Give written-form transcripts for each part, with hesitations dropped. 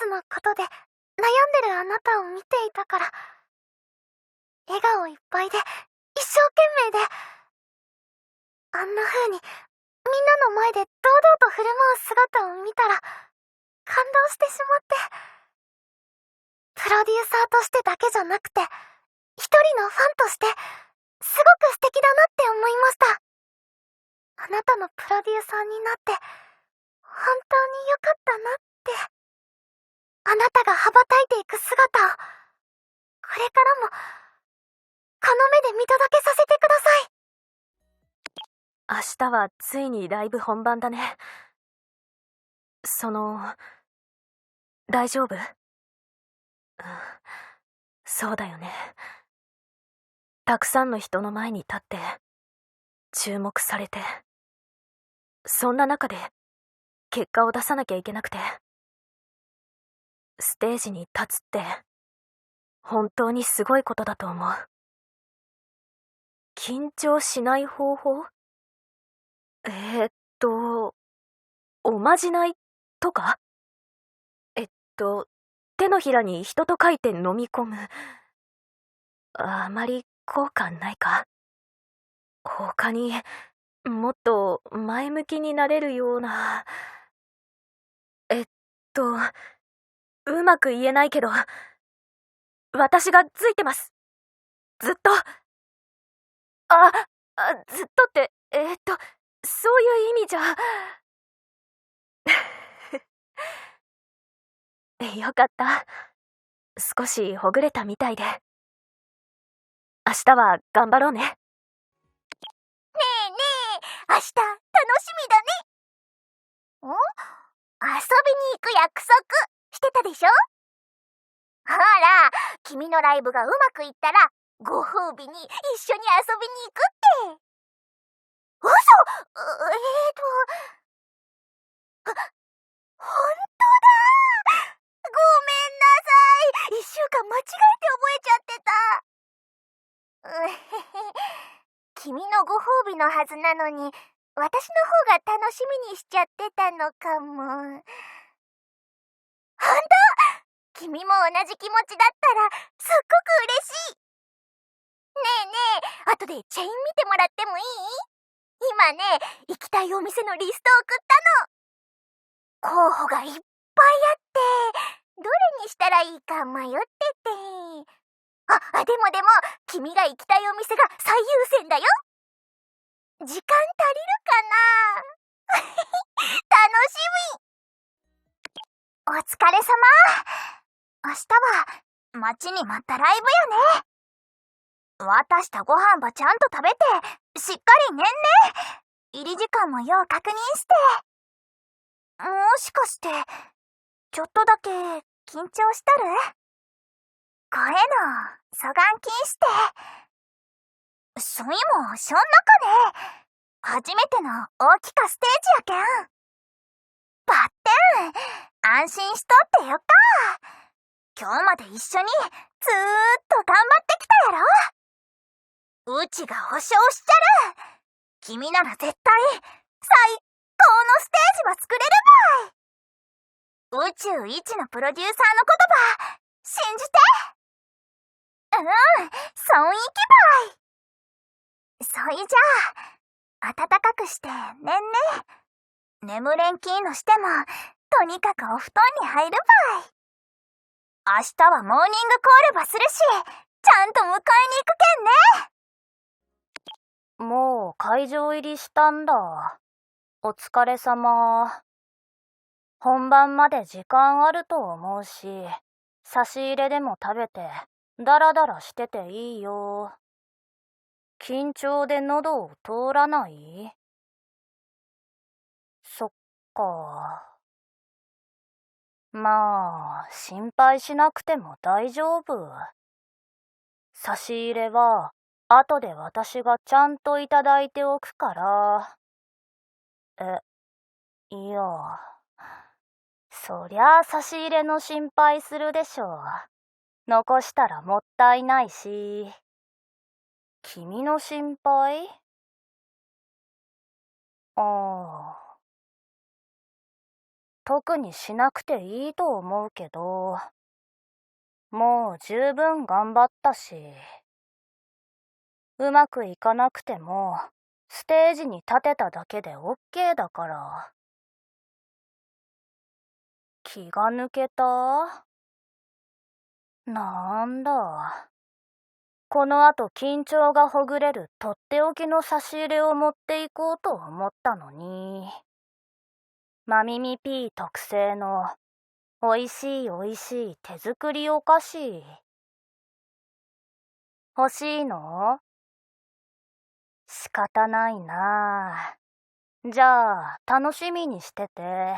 スのことで悩んでるあなたを見ていたから、笑顔いっぱいで一生懸命で、あんな風にみんなの前で堂々と振る舞う姿を見たら感動してしまって、プロデューサーとしてだけじゃなくて一人のファンとしてすごく素敵だなって思いました。あなたのプロデューサーになって本当に良かったなって。あなたが羽ばたいていく姿をこれからもこの目で見届けさせてください。明日はついにライブ本番だね。大丈夫？そうだよね。たくさんの人の前に立って注目されて、そんな中で結果を出さなきゃいけなくて、ステージに立つって本当にすごいことだと思う。緊張しない方法？おまじないとか？手のひらに人と書いて飲み込む。あまり効果ないか？他にもっと前向きになれるような。うまく言えないけど、私がついてます。ずっと。ずっとって、そういう意味じゃ。よかった。少しほぐれたみたいで。明日は頑張ろうね。ねえねえ、明日楽しみだね。遊びに行く約束してたでしょ？ほら、君のライブがうまくいったらご褒美に一緒に遊びに行くって。嘘！ほんとだ！ごめんなさい。1週間間違えて覚えちゃってた。君のご褒美のはずなのに、私の方が楽しみにしちゃってたのかも。ほんと？君も同じ気持ちだったらすっごく嬉しい。ねえねえ、後でチェイン見てもらってもいい？今ね、行きたいお店のリスト送ったの。候補がいっぱいあって、どれにしたらいいか迷ってて。でも、君が行きたいお店が最優先だよ。時間足りるかな？楽しみ。お疲れ様。明日は待ちに待ったライブやね。渡したご飯ばちゃんと食べて、しっかり寝んね。入り時間もよう確認して。もしかして、ちょっとだけ緊張しとる？声の疎願禁止て。そういもしょん中ね。初めての大きかステージやけん。ばってん、安心しとってよか。今日まで一緒にずーっと頑張ってきたやろ。うちが保証しちゃる。君なら絶対最高のステージは作れるばい。宇宙一のプロデューサーの言葉信じて。そういきばい。そいじゃあ暖かくして寝んね。眠れんきーのしてもとにかくお布団に入るばい。明日はモーニングコールばするし、ちゃんと迎えに行くけんね。もう会場入りしたんだ。お疲れ様。本番まで時間あると思うし、差し入れでも食べてダラダラしてていいよ。緊張で喉を通らない？そっか。まあ、心配しなくても大丈夫。差し入れは後で私がちゃんといただいておくから。いや、そりゃあ差し入れの心配するでしょう。残したらもったいないし。君の心配？ああ。特にしなくていいと思うけど、もう十分頑張ったし、うまくいかなくても、ステージに立てただけでオッケーだから。気が抜けた？なんだ。この後緊張がほぐれるとっておきの差し入れを持っていこうと思ったのに。まみみ P 特製のおいしいおいしい手作りお菓子。欲しいの？仕方ないな。じゃあ楽しみにしてて。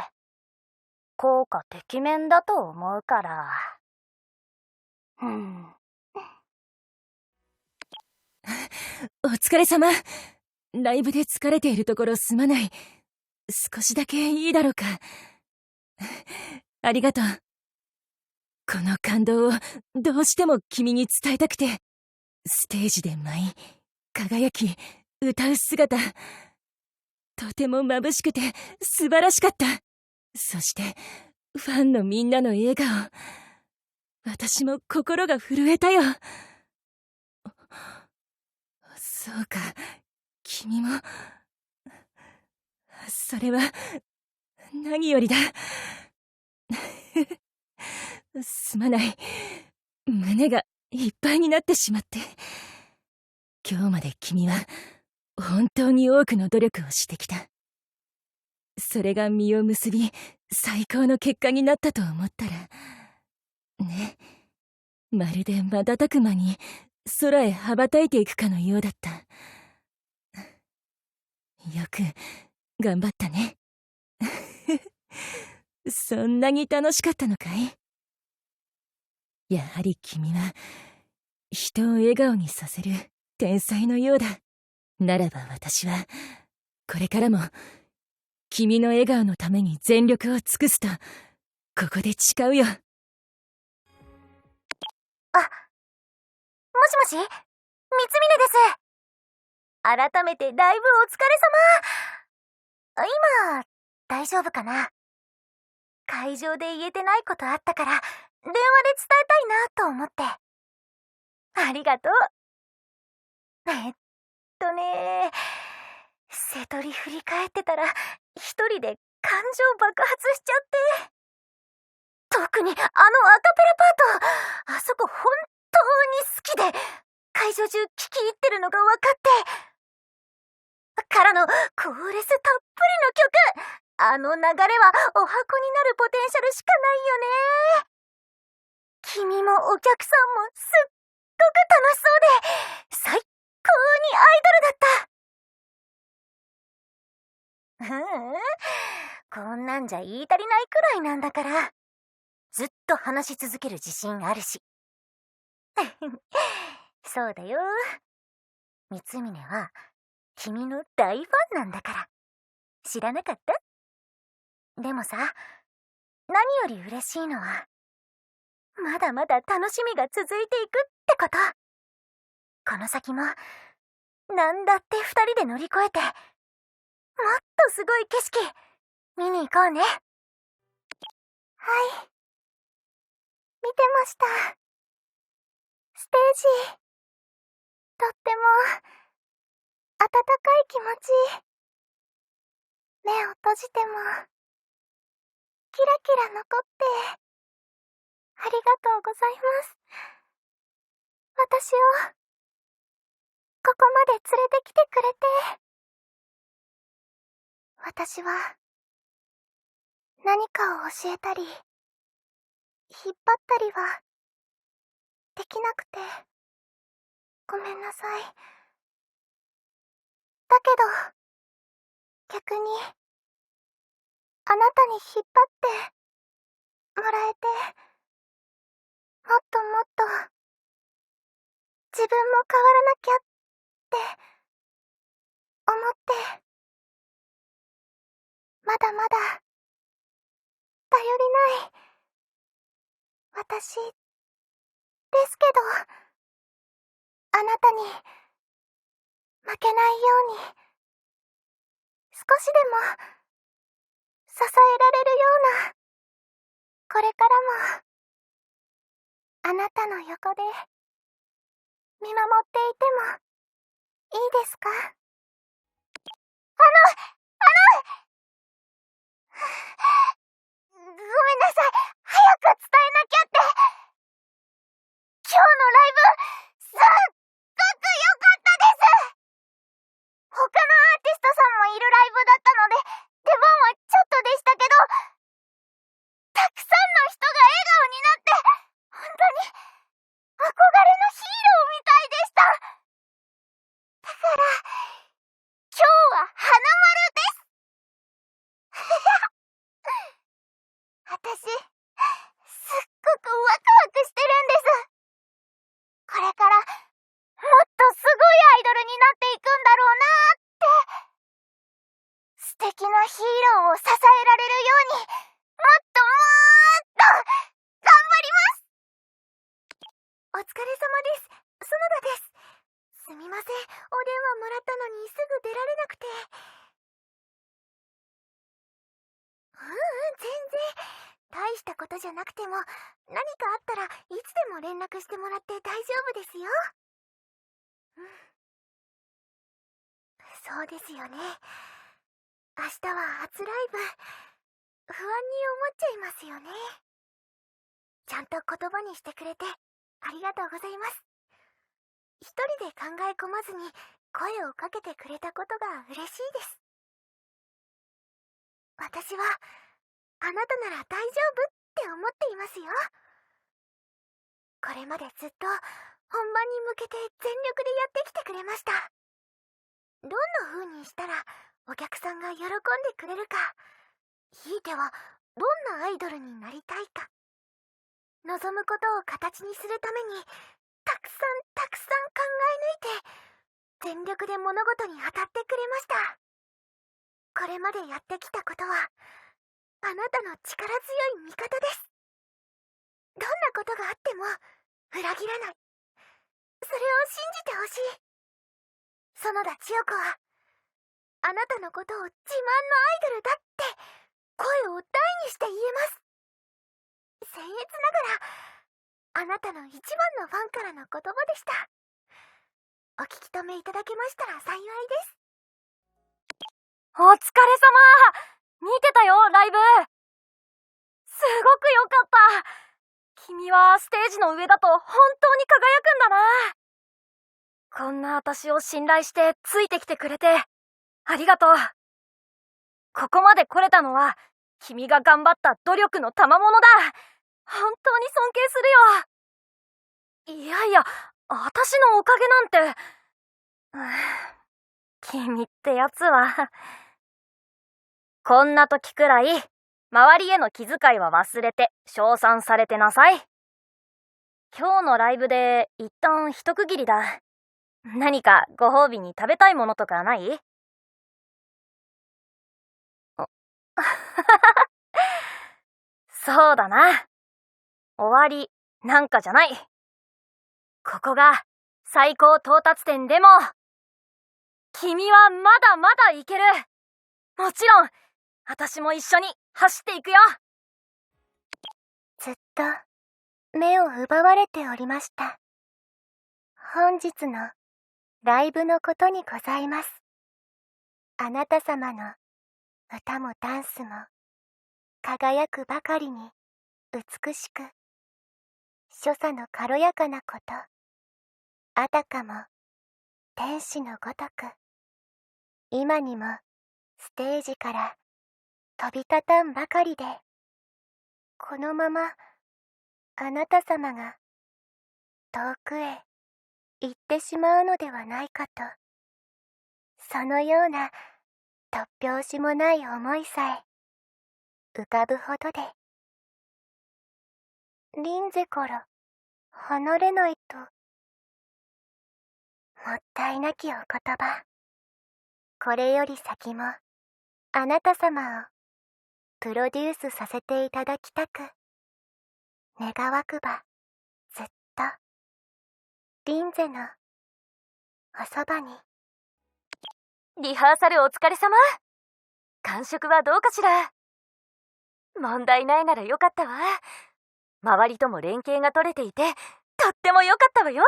効果てきめんだと思うから。お疲れ様。ライブで疲れているところすまない。少しだけいいだろうか。ありがとう。この感動をどうしても君に伝えたくて。ステージで舞い、輝き、歌う姿。とても眩しくて素晴らしかった。そして、ファンのみんなの笑顔。私も心が震えたよ。そうか、君も。それは、何よりだ。すまない。胸がいっぱいになってしまって。今日まで君は本当に多くの努力をしてきた。それが実を結び最高の結果になったと思ったらね、まるで瞬く間に空へ羽ばたいていくかのようだった。よく頑張ったね。そんなに楽しかったのかい？やはり君は人を笑顔にさせる天才のようだ。ならば私はこれからも君の笑顔のために全力を尽くすとここで誓うよ。もしもし、三峰です。改めてライブお疲れ様。今、大丈夫かな？会場で言えてないことあったから、電話で伝えたいなと思って。ありがとう。瀬戸り振り返ってたら、一人で感情爆発しちゃって。特にアカペラパート、あそこ本当に好きで、会場中聞き入ってるのが分かって。からのコーレスたっぷりの曲。あの流れはお箱になるポテンシャルしかないよね。君もお客さんもすっごく楽しそうで、最高にアイドルだった。こんなんじゃ言い足りないくらいなんだから。ずっと話し続ける自信あるし。そうだよ。三峰は君の大ファンなんだから。知らなかった？でもさ、何より嬉しいのは、まだまだ楽しみが続いていくってこと。この先も、なんだって二人で乗り越えて、もっとすごい景色、見に行こうね。はい。見てました。ステージ、とっても、温かい気持ち。目を閉じても、キラキラ残って、ありがとうございます。私を、ここまで連れてきてくれて。私は、何かを教えたり、引っ張ったりは、できなくて、ごめんなさい。だけど、逆に、あなたに引っ張ってもらえて、もっともっと自分も変わらなきゃって思って、まだまだ頼りない私ですけど、あなたに負けないように少しでも支えられるようなこれからも、あなたの横で、見守っていても、いいですか？ごめんなさい。早く伝えなきゃって。今日のライブ、すっごく良かったです。他のアーティストさんもいるライブだったので、出番はちょっとでしたけど、たくさんの人が笑顔になって、本当に憧れのヒーローみたいでした。だから、今日は花丸です。私、すっごくワクワクしてるんです。これから、もっとすごいアイドルになっていくんだろうなーって。素敵なヒーローを支えられるように、もっともーっと、頑張ります。お疲れ様です。園田です。すみません。お電話もらったのにすぐ出られなくて。全然。大したことじゃなくても、何かあったらいつでも連絡してもらって大丈夫ですよ。そうですよね。明日は初ライブ、不安に思っちゃいますよね。ちゃんと言葉にしてくれてありがとうございます。一人で考え込まずに声をかけてくれたことが嬉しいです。私はあなたなら大丈夫って思っていますよ。これまでずっと本番に向けて全力でやってきてくれました。どんな風にしたらお客さんが喜んでくれるか、ひいてはどんなアイドルになりたいか、望むことを形にするためにたくさん考え抜いて全力で物事に当たってくれました。これまでやってきたことはあなたの力強い味方です。どんなことがあっても裏切らない。それを信じてほしい。園田千代子はあなたのことを自慢のアイドルだって声を大にして言えます。僭越ながらあなたの一番のファンからの言葉でした。お聞き止めいただけましたら幸いです。お疲れ様。見てたよ、ライブ。すごく良かった。君はステージの上だと本当に輝くんだな。こんな私を信頼してついてきてくれてありがとう。ここまで来れたのは君が頑張った努力の賜物だ。本当に尊敬するよ。いやいや、私のおかげなんて。君ってやつは。こんな時くらい周りへの気遣いは忘れて称賛されてなさい。今日のライブで一旦一区切りだ。何かご褒美に食べたいものとかない？そうだな。終わりなんかじゃない。ここが最高到達点でも、君はまだまだいける。もちろん、私も一緒に走っていくよ。ずっと目を奪われておりました。本日のライブのことにございます。あなた様の歌もダンスも輝くばかりに美しく、所作の軽やかなこと、あたかも天使のごとく、今にもステージから飛び立たんばかりで、このままあなた様が遠くへ行ってしまうのではないかと、そのような突拍子もない思いさえ浮かぶほどで、リンゼから離れないと、もったいなきお言葉。これより先もあなた様をプロデュースさせていただきたく、願わくばずっとリンゼのおそばに。リハーサルお疲れ様。感触はどうかしら？問題ないならよかったわ。周りとも連携が取れていて、とってもよかったわよ。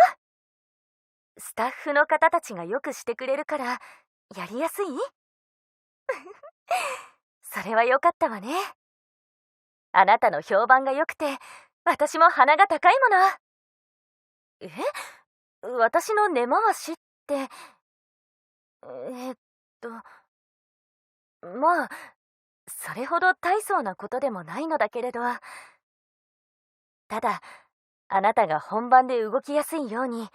スタッフの方たちがよくしてくれるから、やりやすい？それはよかったわね。あなたの評判が良くて、私も鼻が高いもの。私の根回しって、まあ、それほど大層なことでもないのだけれど、ただ、あなたが本番で動きやすいように、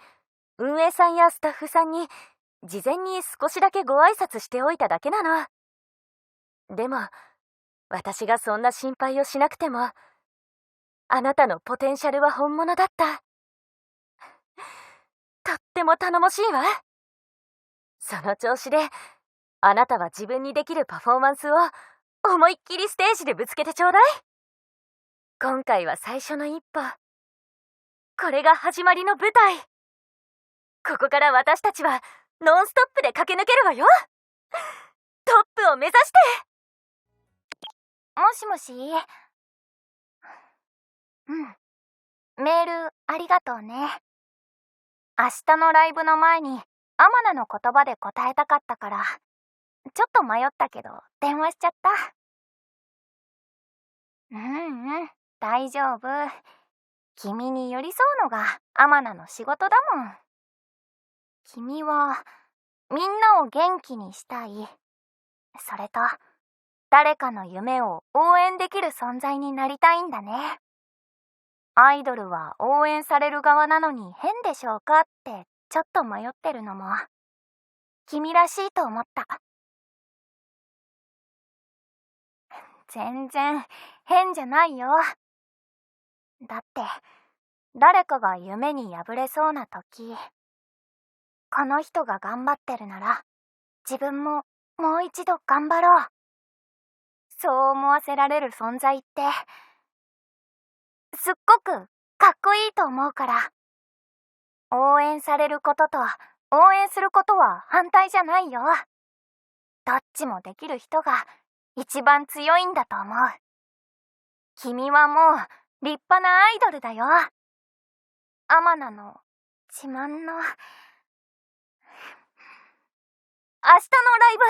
運営さんやスタッフさんに事前に少しだけご挨拶しておいただけなの。でも、私がそんな心配をしなくても、あなたのポテンシャルは本物だった。とっても頼もしいわ。その調子で、あなたは自分にできるパフォーマンスを思いっきりステージでぶつけてちょうだい。今回は最初の一歩。これが始まりの舞台。ここから私たちはノンストップで駆け抜けるわよ。トップを目指して。もしもし。メールありがとうね。明日のライブの前にアマナの言葉で答えたかったから、ちょっと迷ったけど電話しちゃった。大丈夫。君に寄り添うのがアマナの仕事だもん。君はみんなを元気にしたい。それと誰かの夢を応援できる存在になりたいんだね。アイドルは応援される側なのに変でしょうかってちょっと迷ってるのも君らしいと思った。全然変じゃないよ。だって誰かが夢に破れそうな時、この人が頑張ってるなら自分ももう一度頑張ろう。そう思わせられる存在ってすっごくかっこいいと思うから。応援されることと応援することは反対じゃないよ。どっちもできる人が一番強いんだと思う。君はもう立派なアイドルだよ。アマナの自慢の。明日のライブ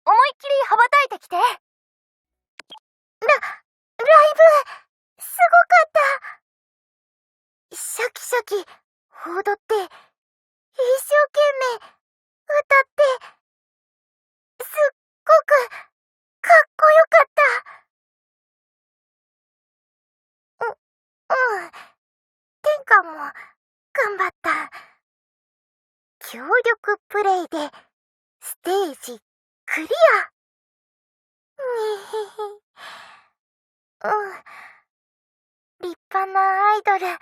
思いっきり羽ばたいてきて。ライブすごかった。シャキシャキ踊って一生懸命歌ってすっごくかっこよかった。天下も頑張った。協力プレイでステージクリア。立派なアイドルなっ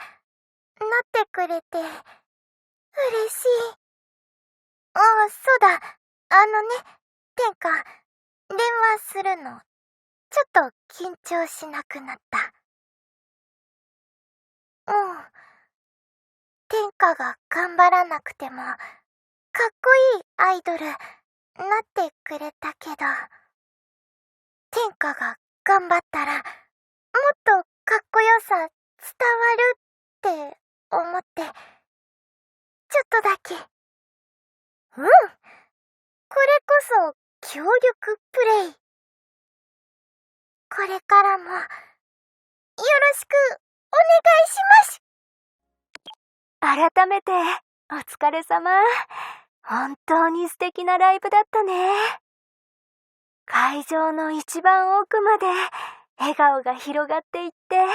てくれて嬉しい。そうだ。天下、電話するのちょっと緊張しなくなった。天下が頑張らなくてもかっこいいアイドルなってくれたけど、天下が頑張ったらもっとかっこよさ伝わるって思って、ちょっとだけ。これこそ協力プレイ。これからもよろしくお願いします。改めてお疲れ様。本当に素敵なライブだったね。会場の一番奥まで笑顔が広がっていって、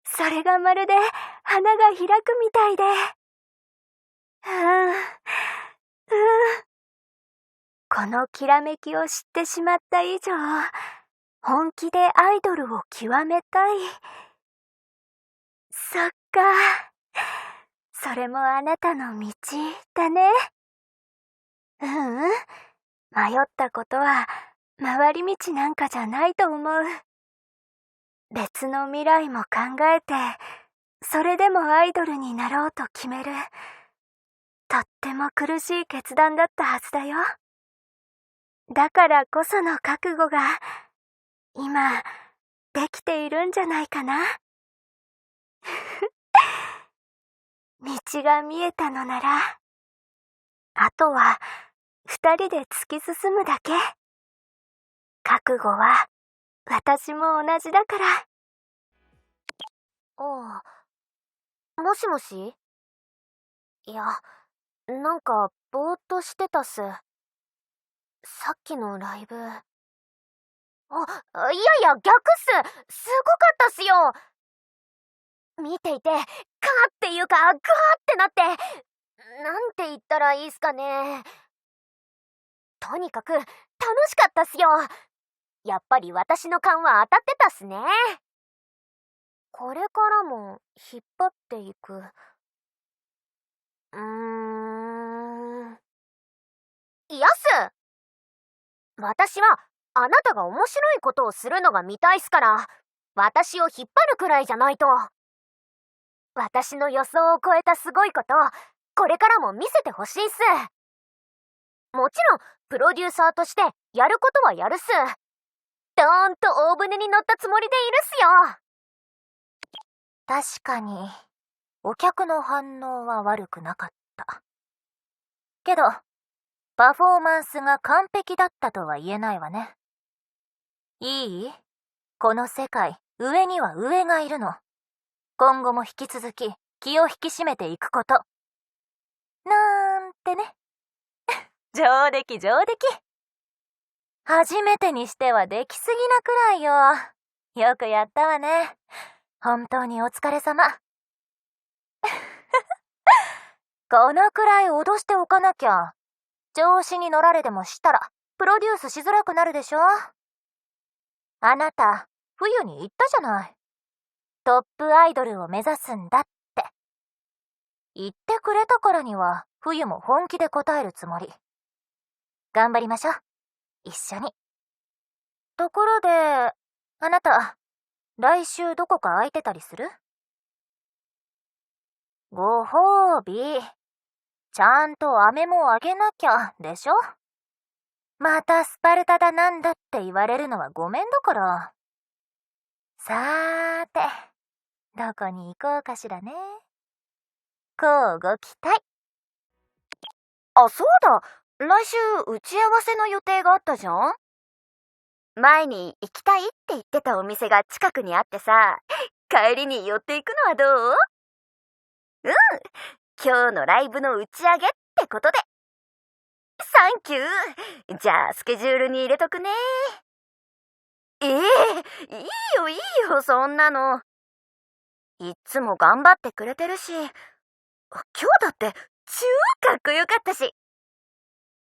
それがまるで花が開くみたいで。このきらめきを知ってしまった以上、本気でアイドルを極めたい。そっか。それもあなたの道だね。迷ったことは回り道なんかじゃないと思う。別の未来も考えて、それでもアイドルになろうと決める。とっても苦しい決断だったはずだよ。だからこその覚悟が今できているんじゃないかな。道が見えたのなら、あとは二人で突き進むだけ。覚悟は私も同じだから。ああ、もしもし？いや、なんかぼーっとしてたっす。さっきのライブ。いやいや、逆っす。すごかったっすよ。見ていて、カーっていうか、グワーってなって、なんて言ったらいいっすかね。とにかく、楽しかったっすよ。やっぱり私の勘は当たってたっすね。これからも、引っ張っていく。いやっす。私は、あなたが面白いことをするのが見たいっすから、私を引っ張るくらいじゃないと。私の予想を超えたすごいこと、これからも見せてほしいっす。もちろん、プロデューサーとして、やることはやるっす。ドーンと大船に乗ったつもりでいるっすよ。確かに、お客の反応は悪くなかった。けど、パフォーマンスが完璧だったとは言えないわね。いい？この世界、上には上がいるの。今後も引き続き気を引き締めていくこと。なんてね。上出来上出来。初めてにしては出来すぎなくらいよ。よくやったわね。本当にお疲れ様。このくらい脅しておかなきゃ。調子に乗られでもしたら、プロデュースしづらくなるでしょ？あなた、冬に言ったじゃない。トップアイドルを目指すんだって。言ってくれたからには、冬も本気で答えるつもり。頑張りましょう。一緒に。ところで、あなた、来週どこか空いてたりする？ご褒美。ちゃんと飴もあげなきゃ、でしょ？またスパルタだなんだって言われるのはごめんだから。さーて、どこに行こうかしらね。こうご期待。あ、そうだ。来週打ち合わせの予定があったじゃん？前に行きたいって言ってたお店が近くにあってさ、帰りに寄っていくのはどう？うん、今日のライブの打ち上げってことで。サンキュー。じゃあスケジュールに入れとくね。いいよいいよ、そんなの。いっつも頑張ってくれてるし、今日だって超かっこよかったし。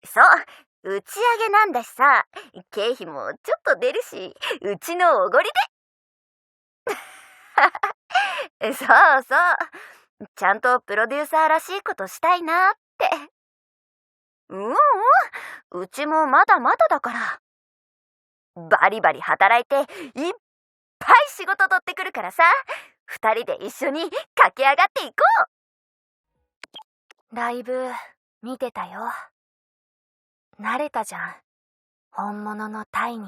そう、打ち上げなんだしさ、経費もちょっと出るし、うちのおごりで。そうそう、ちゃんとプロデューサーらしいことしたいなって。うちもまだまだだから。バリバリ働いて、いっぱい仕事取ってくるからさ、二人で一緒に駆け上がっていこう。ライブ、見てたよ。慣れたじゃん。本物のタイに。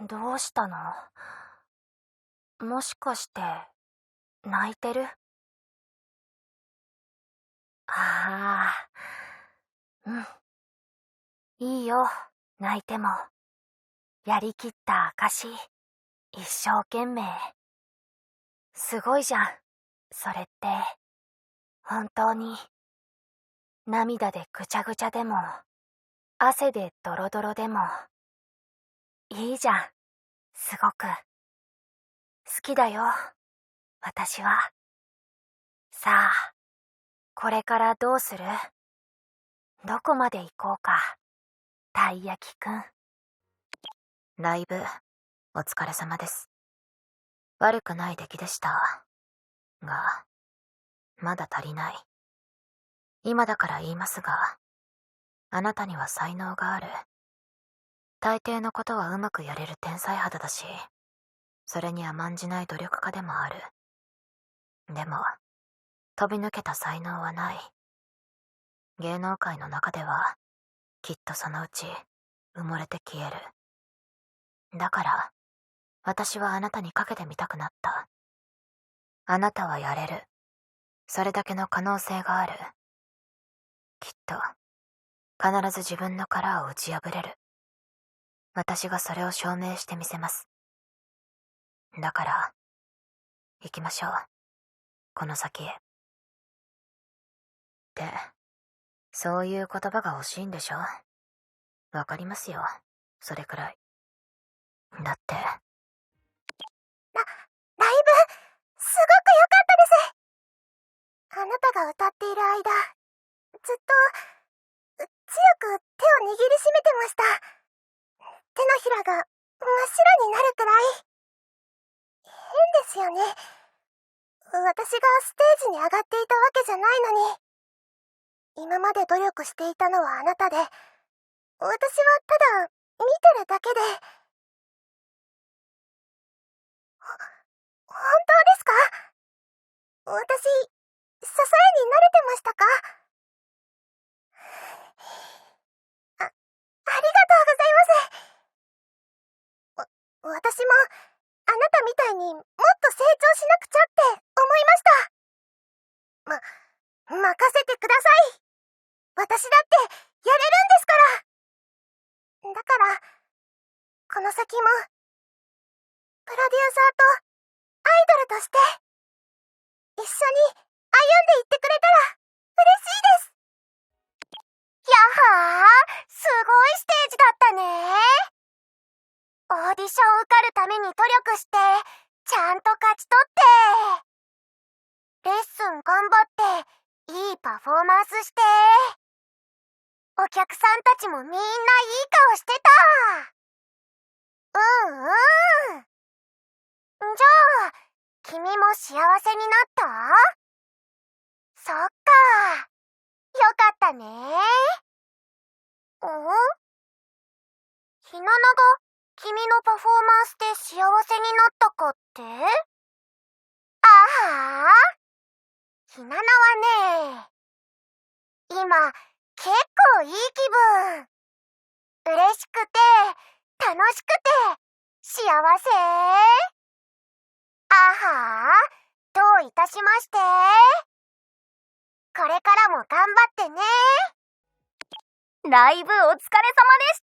どうしたの？もしかして、泣いてる？ああ、いいよ、泣いても。やりきった証、一生懸命。すごいじゃん、それって。本当に。涙でぐちゃぐちゃでも、汗でドロドロでも。いいじゃん、すごく。好きだよ、私は。さあ、これからどうする？どこまで行こうか、たい焼きくん。ライブ、お疲れ様です。悪くない出来でした。が、まだ足りない。今だから言いますが、あなたには才能がある。大抵のことはうまくやれる天才肌だし、それに甘んじない努力家でもある。でも、飛び抜けた才能はない。芸能界の中では、きっとそのうち埋もれて消える。だから、私はあなたにかけてみたくなった。あなたはやれる。それだけの可能性がある。きっと、必ず自分の殻を打ち破れる。私がそれを証明してみせます。だから、行きましょう。この先へ。って、そういう言葉が欲しいんでしょ？わかりますよ。それくらい。だって。ライブ、すごく良かったです。あなたが歌っている間、ずっと、強く手を握りしめてました。手のひらが真っ白になるくらい。変ですよね。私がステージに上がっていたわけじゃないのに。今まで努力していたのはあなたで、私はただ見てるだけで。本当ですか？私、支えに慣れてましたか？ありがとうございます。私も、あなたみたいにもっと成長しなくちゃって思いました。任せてください。私だってやれるんですから。だから、この先も、プロデューサーとアイドルとして、一緒に歩んでいってくれたら嬉しいです。やはー、すごいステージだったね。オーディション受かるために努力して、ちゃんと勝ち取って、レッスン頑張って、いいパフォーマンスして、お客さんたちもみんないい顔してた。うん。じゃあ、君も幸せになった？そっか。よかったね。ひななが君のパフォーマンスで幸せになったかって？あはー、ひななはね、今、結構いい気分。嬉しくて、楽しくて、幸せ。あはー、どういたしまして。これからも頑張ってね。ライブお疲れ様でし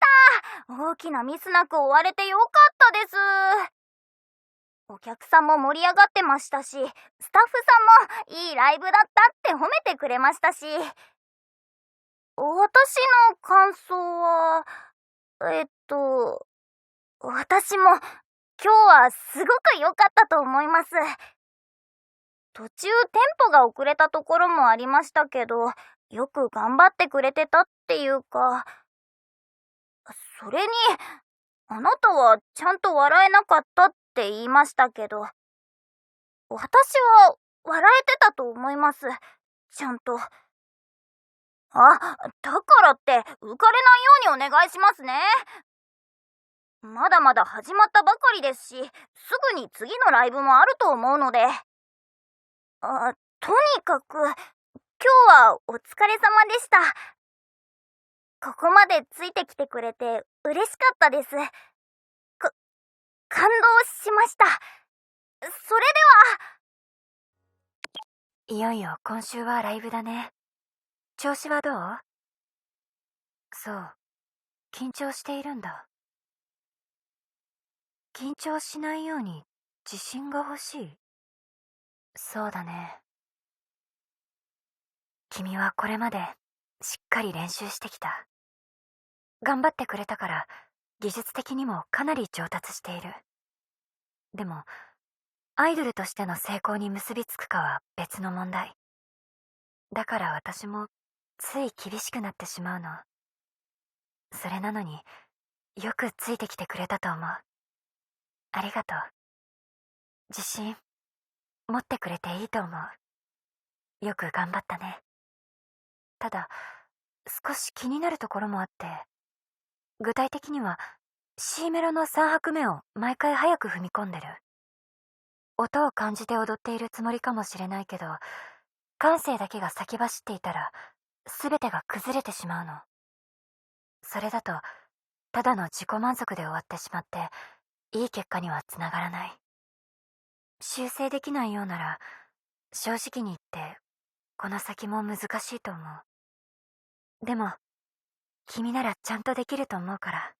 た。大きなミスなく終われてよかったです。お客さんも盛り上がってましたし、スタッフさんもいいライブだったって褒めてくれましたし、私の感想は、私も今日はすごく良かったと思います。途中テンポが遅れたところもありましたけど、よく頑張ってくれてたっていうか、それに、あなたはちゃんと笑えなかったって言いましたけど、私は笑えてたと思います。ちゃんと。だからって浮かれないようにお願いしますね。まだまだ始まったばかりですし、すぐに次のライブもあると思うので。とにかく、今日はお疲れ様でした。ここまでついてきてくれて嬉しかったです。感動しました。それでは。いよいよ今週はライブだね。調子はどう？そう、緊張しているんだ。緊張しないように自信が欲しい。そうだね。君はこれまでしっかり練習してきた。頑張ってくれたから技術的にもかなり上達している。でもアイドルとしての成功に結びつくかは別の問題。だから私もつい厳しくなってしまうの。それなのによくついてきてくれたと思う。ありがとう。自信持ってくれていいと思う。よく頑張ったね。ただ少し気になるところもあって、具体的には C メロの3拍目を毎回早く踏み込んでる。音を感じて踊っているつもりかもしれないけど、感性だけが先走っていたら全てが崩れてしまうの。それだとただの自己満足で終わってしまって、いい結果にはつながらない。修正できないようなら、正直に言って、この先も難しいと思う。でも、君ならちゃんとできると思うから、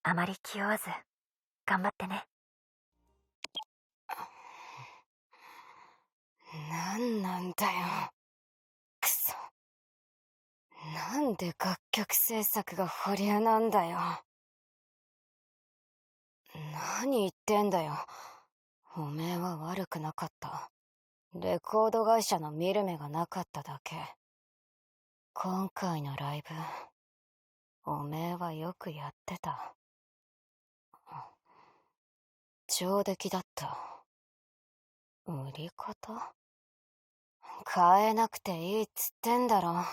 あまり気負わず、頑張ってね。なんなんだよ。くそ。なんで楽曲制作が保留なんだよ。何言ってんだよ。おめえは悪くなかった。レコード会社の見る目がなかっただけ。今回のライブ、おめえはよくやってた。上出来だった。売り方？変えなくていいっつってんだろ。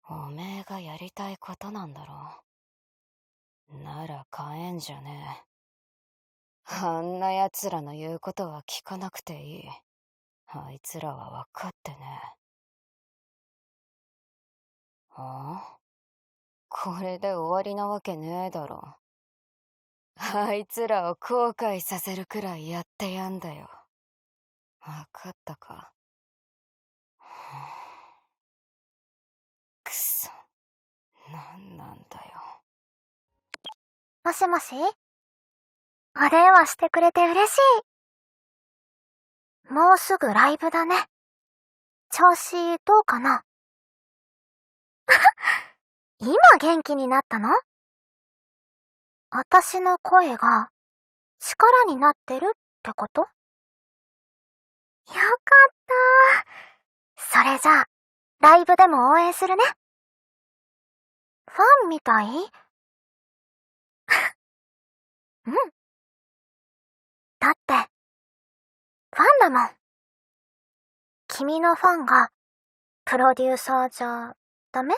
おめえがやりたいことなんだろ。なら変えんじゃねえ。あんな奴らの言うことは聞かなくていい。あいつらは分かってねえ。あ？これで終わりなわけねえだろ。あいつらを後悔させるくらいやってやんだよ。分かったか？くそ、なんなんだよ。もしもし？お電話してくれて嬉しい。もうすぐライブだね。調子どうかな？今元気になったの？私の声が力になってるってこと？よかった。それじゃあ、ライブでも応援するね。ファンみたい？うん。だって、ファンだもん。君のファンが、プロデューサーじゃ、ダメ？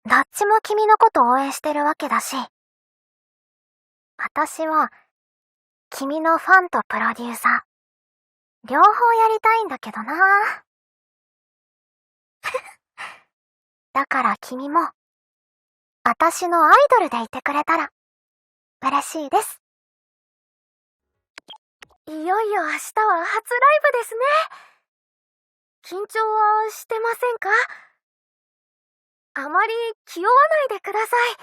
どっちも君のこと応援してるわけだし。私は、君のファンとプロデューサー、両方やりたいんだけどな。だから君も、私のアイドルでいてくれたら、嬉しいです。いよいよ明日は初ライブですね。緊張はしてませんか？あまり気負わないでください。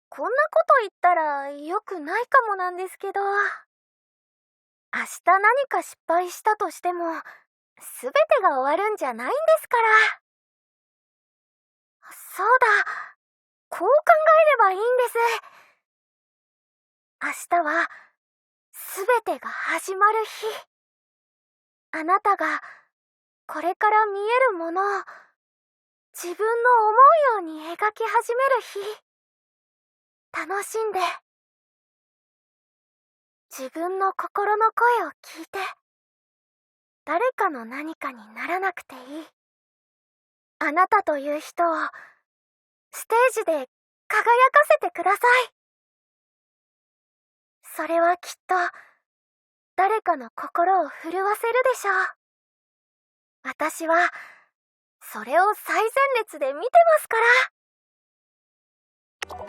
こんなこと言ったら良くないかもなんですけど、明日何か失敗したとしても、すべてが終わるんじゃないんですから。そうだ、こう考えればいいんです。明日は、すべてが始まる日。あなたが、これから見えるものを、自分の思うように描き始める日。楽しんで、自分の心の声を聞いて、誰かの何かにならなくていい。あなたという人を、ステージで輝かせてください。それはきっと、誰かの心を震わせるでしょう。私は、それを最前列で見てますから。